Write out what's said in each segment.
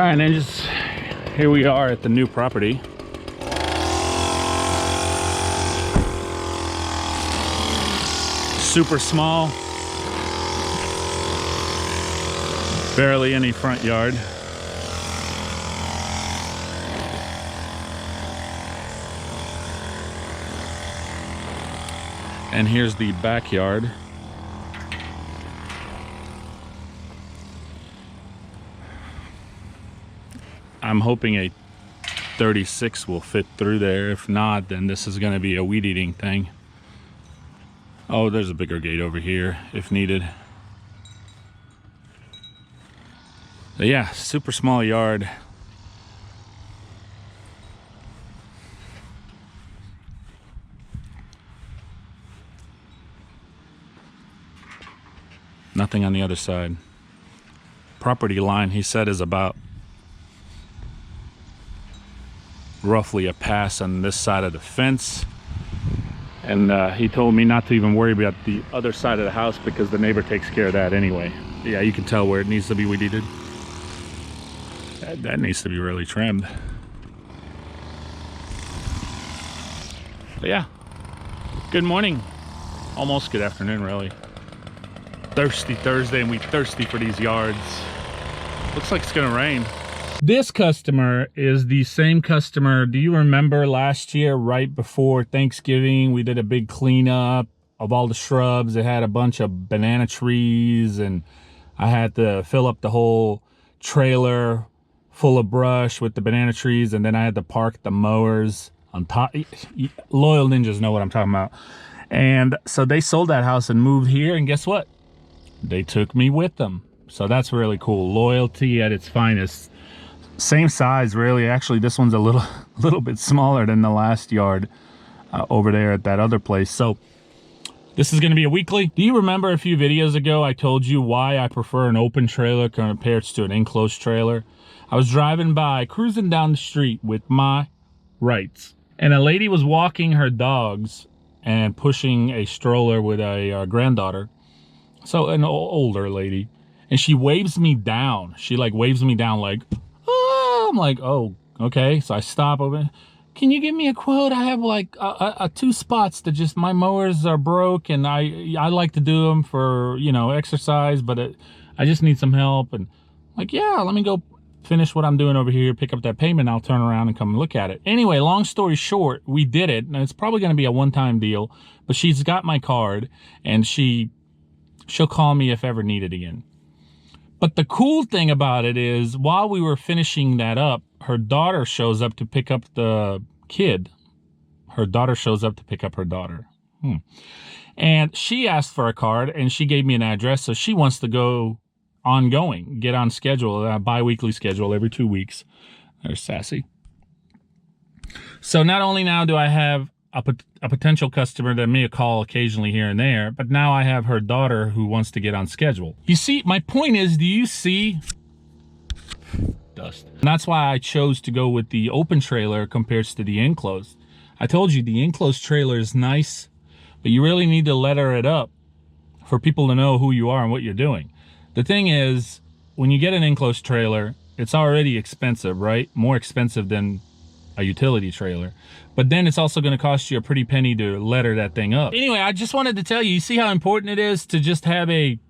Alright, ninjas, here we are at the new property. Super small. Barely any front yard. And here's the backyard. I'm hoping a 36 will fit through there. If not, then this is going to be a weed eating thing. Oh, there's a bigger gate over here if needed. But yeah, super small yard. Nothing on the other side. Property line, he said, is about roughly a pass on this side of the fence. And he told me not to even worry about the other side of the house because the neighbor takes care of that anyway. Yeah, you can tell where it needs to be weeded. That needs to be really trimmed. But yeah, good morning. Almost good afternoon, really. Thirsty Thursday, and we thirsty for these yards. Looks like it's gonna rain. This customer is the same customer. Do you remember last year, right before Thanksgiving, we did a big cleanup of all the shrubs. It had a bunch of banana trees, and I had to fill up the whole trailer full of brush with the banana trees, and then I had to park the mowers on top. Loyal ninjas know what I'm talking about. And so they sold that house and moved here, and guess what? They took me with them. So that's really cool. Loyalty at its finest. Same size, really. Actually, this one's a little bit smaller than the last yard over there at that other place. So this is going to be a weekly. Do you remember a few videos ago I told you why I prefer an open trailer compared to an enclosed trailer? I was driving by, cruising down the street with my rights, and a lady was walking her dogs and pushing a stroller with a granddaughter. So an older lady, and she waves me down. She like waves me down like, oh, I'm like, oh, okay. So I stop over. Can you give me a quote? I have like two spots that just, my mowers are broke, and I like to do them for, you know, exercise, but I just need some help. And like, yeah, let me go finish what I'm doing over here, pick up that payment, I'll turn around and come and look at it. Anyway, long story short, we did it, and it's probably going to be a one-time deal, but she's got my card, and she'll call me if ever needed again. But the cool thing about it is, while we were finishing that up, her daughter shows up to pick up the kid. Her daughter shows up to pick up her daughter. And she asked for a card, and she gave me an address, so she wants to go ongoing, get on schedule, a bi-weekly schedule every 2 weeks. There's sassy. So not only now do I have a potential customer that may call occasionally here and there, but now I have her daughter who wants to get on schedule. You see, my point is, do you see dust? And that's why I chose to go with the open trailer compared to the enclosed. I told you the enclosed trailer is nice, but you really need to letter it up for people to know who you are and what you're doing. The thing is, when you get an enclosed trailer, it's already expensive, right? More expensive than a utility trailer. But then it's also going to cost you a pretty penny to letter that thing up. Anyway, I just wanted to tell you, you see how important it is to just have a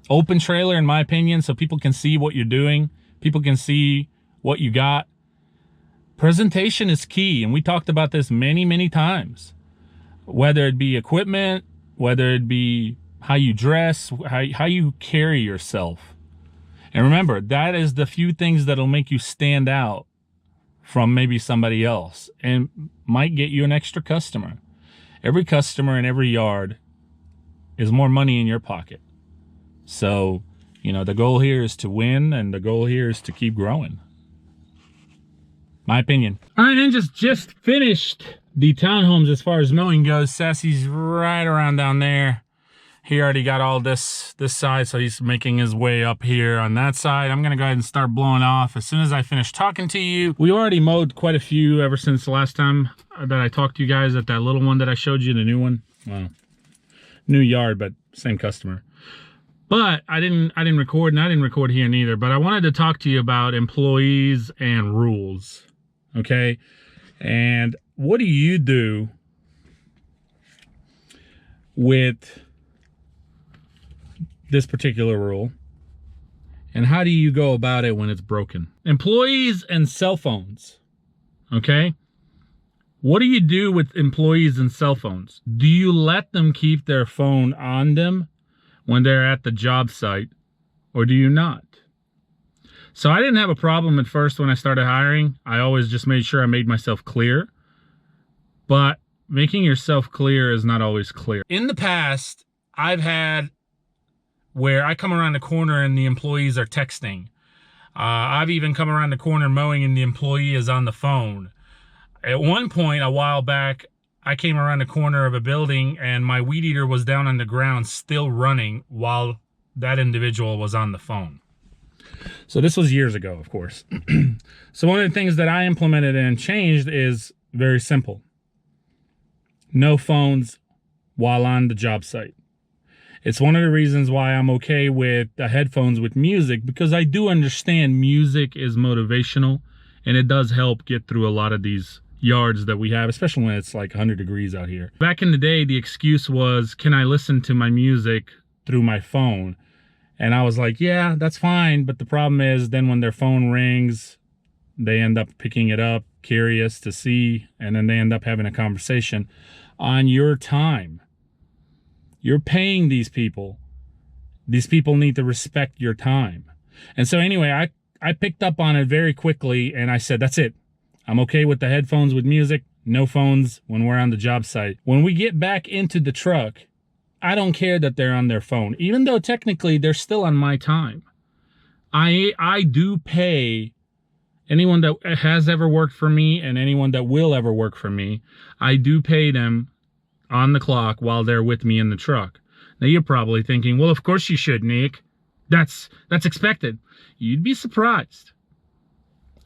open trailer, in my opinion, so people can see what you're doing. People can see what you got. Presentation is key, and we talked about this many, many times. Whether it be equipment, whether it be how you dress, how you carry yourself. And remember, that is the few things that'll make you stand out from maybe somebody else and might get you an extra customer. Every customer in every yard is more money in your pocket. So, you know, the goal here is to win, and the goal here is to keep growing. My opinion. All right, ninjas, just finished the townhomes as far as mowing goes. Sassy's right around down there. He already got all this side, so he's making his way up here on that side. I'm gonna go ahead and start blowing off as soon as I finish talking to you. We already mowed quite a few ever since the last time that I talked to you guys at that little one that I showed you, the new one. Well, new yard, but same customer. But I didn't record, and I didn't record here neither. But I wanted to talk to you about employees and rules, okay? And what do you do with this particular rule? And how do you go about it when it's broken? Employees and cell phones, okay? What do you do with employees and cell phones? Do you let them keep their phone on them when they're at the job site, or do you not? So I didn't have a problem at first when I started hiring. I always just made sure I made myself clear. But making yourself clear is not always clear. In the past, I've had where I come around the corner and the employees are texting. I've even come around the corner mowing and the employee is on the phone. At one point, a while back, I came around the corner of a building and my weed eater was down on the ground still running while that individual was on the phone. So this was years ago, of course. So one of the things that I implemented and changed is very simple. No phones while on the job site. It's one of the reasons why I'm okay with the headphones with music, because I do understand music is motivational and it does help get through a lot of these yards that we have, especially when it's like 100 degrees out here. Back in the day, the excuse was, can I listen to my music through my phone? And I was like, yeah, that's fine. But the problem is then when their phone rings, they end up picking it up, curious to see, and then they end up having a conversation on your time. You're paying these people. These people need to respect your time. And so anyway, I picked up on it very quickly and I said, that's it. I'm okay with the headphones with music, no phones when we're on the job site. When we get back into the truck, I don't care that they're on their phone, even though technically they're still on my time. I do pay anyone that has ever worked for me and anyone that will ever work for me. I do pay them on the clock while they're with me in the truck. Now you're probably thinking, well, of course you should, Nick. That's expected. You'd be surprised.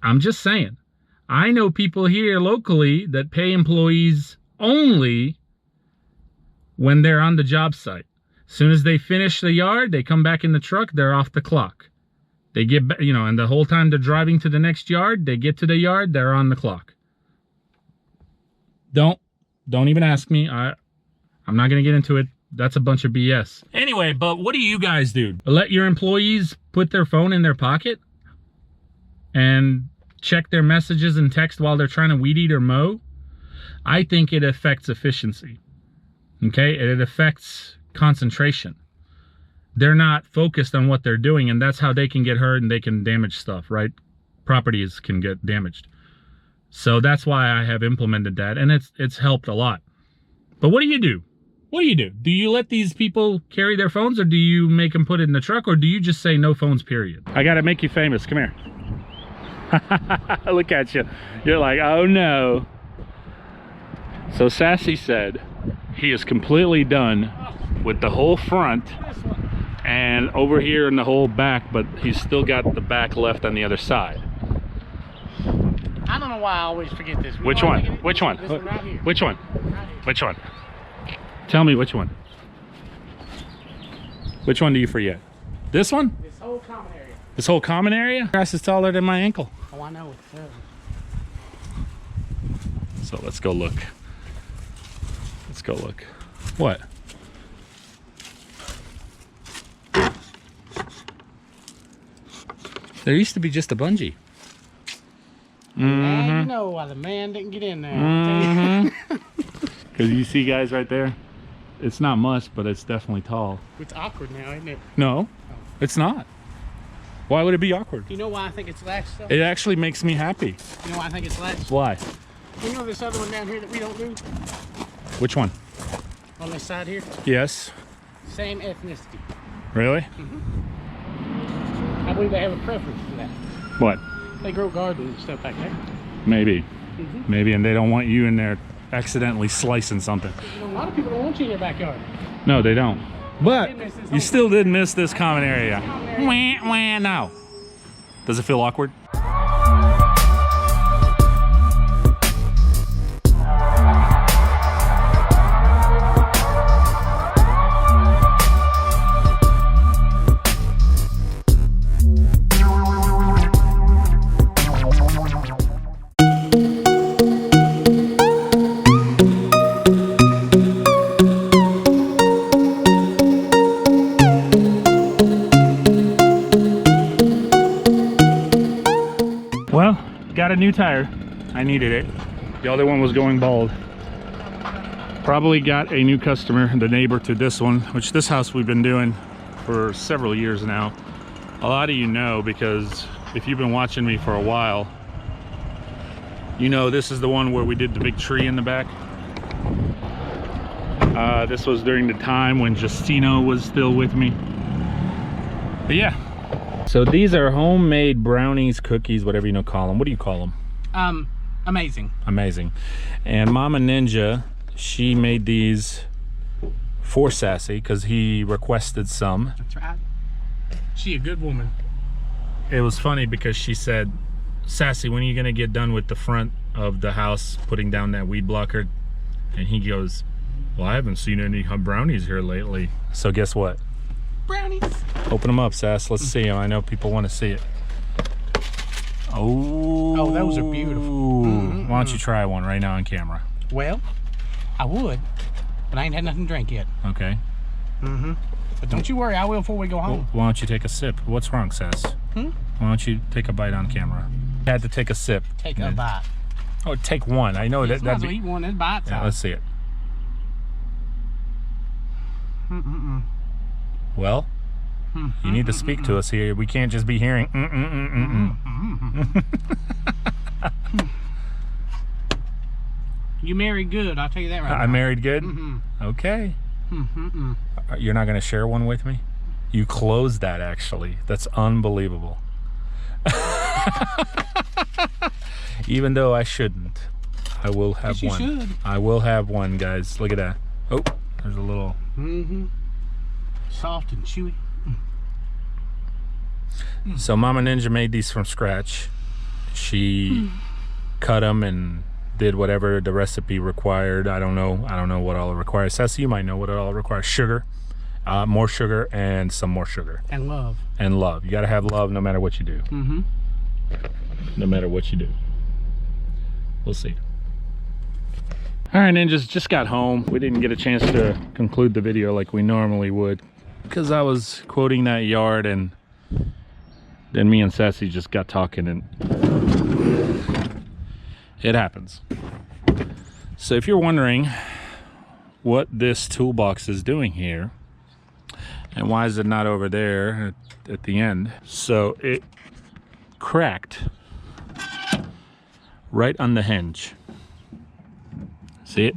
I'm just saying. I know people here locally that pay employees only when they're on the job site. As soon as they finish the yard, they come back in the truck, they're off the clock. They get, and the whole time they're driving to the next yard, they get to the yard, they're on the clock. Don't even ask me. I'm not going to get into it. That's a bunch of BS. Anyway, but what do you guys do? Let your employees put their phone in their pocket and check their messages and text while they're trying to weed eat or mow? I think it affects efficiency. Okay? It affects concentration. They're not focused on what they're doing, and that's how they can get hurt and they can damage stuff, right? Properties can get damaged. So that's why I have implemented that, and it's helped a lot. But what do you do? What do you do? Do you let these people carry their phones, or do you make them put it in the truck, or do you just say no phones, period? I gotta make you famous. Come here. Look at you. You're like, oh no. So Sassy said he is completely done with the whole front and over here in the whole back, but he's still got the back left on the other side. I don't know why I always forget this. Which one? Which one? This one right here. Which one? Right here. Which one? Tell me which one. Which one do you forget? This one? This whole common area. This whole common area? Grass is taller than my ankle. Oh, I know. So let's go look. Let's go look. What? There used to be just a bungee. Now you know why the man didn't get in there. Because you see guys right there? It's not much, but it's definitely tall. It's awkward now, isn't it? No, it's not. Why would it be awkward? You know why I think it's latched though? It actually makes me happy. You know why I think it's latched? Why? You know this other one down here that we don't do? Which one? On this side here? Yes. Same ethnicity. Really? I believe they have a preference for that. What? They grow gardens and stuff back there. Maybe. Maybe, and they don't want you in there accidentally slicing something. You know, a lot of people don't want you in their backyard. No, they don't. But you still did miss this common area. Wah, wah, now. Does it feel awkward? new tire. I needed it. The other one was going bald. Probably got a new customer, the neighbor to this one, which this house we've been doing for several years now. A lot of you know, because if you've been watching me for a while, you know this is the one where we did the big tree in the back. This was during the time when Justino was still with me. But yeah. So these are homemade brownies, cookies, whatever you call them. What do you call them? Amazing. Amazing. And Mama Ninja, she made these for Sassy because he requested some. That's right. She a good woman. It was funny because she said, Sassy, when are you gonna get done with the front of the house, putting down that weed blocker? And he goes, well, I haven't seen any brownies here lately. So guess what? Brownies. Open them up, Sass. Let's see them. I know people want to see it. Oh, those are beautiful. Why don't you try one right now on camera? Well, I would, but I ain't had nothing to drink yet. Okay. But don't you worry, I will before we go home. Why don't you take a sip? What's wrong, Sass? Why don't you take a bite on camera? Had to take a sip. Take a bite. Oh, take one. I know Might that'd as well be. eat one and bite. Yeah, let's see it. Well, you need to speak to us here. We can't just be hearing. You married good, I'll tell you that right now. I married good? Okay. You're not going to share one with me? You closed that, actually. That's unbelievable. Even though I shouldn't, I will have one. You should. I will have one, guys. Look at that. Oh, there's a little. Soft and chewy. So Mama Ninja made these from scratch. She cut them and did whatever the recipe required. I don't know what all it requires. Sassy, you might know what it all requires. Sugar, more sugar, and some more sugar. And love. And love. You gotta have love no matter what you do. No matter what you do. We'll see. All right, ninjas, just got home. We didn't get a chance to conclude the video like we normally would because I was quoting that yard, and then me and Sassy just got talking, and it happens. So if you're wondering what this toolbox is doing here and why is it not over there at the end, so it cracked right on the hinge. See it?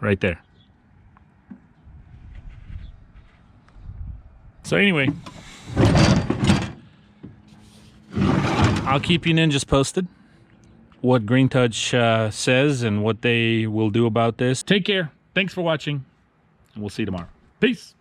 Right there. So anyway, I'll keep you ninjas posted what Green Touch says and what they will do about this. Take care. Thanks for watching, and we'll see you tomorrow. Peace.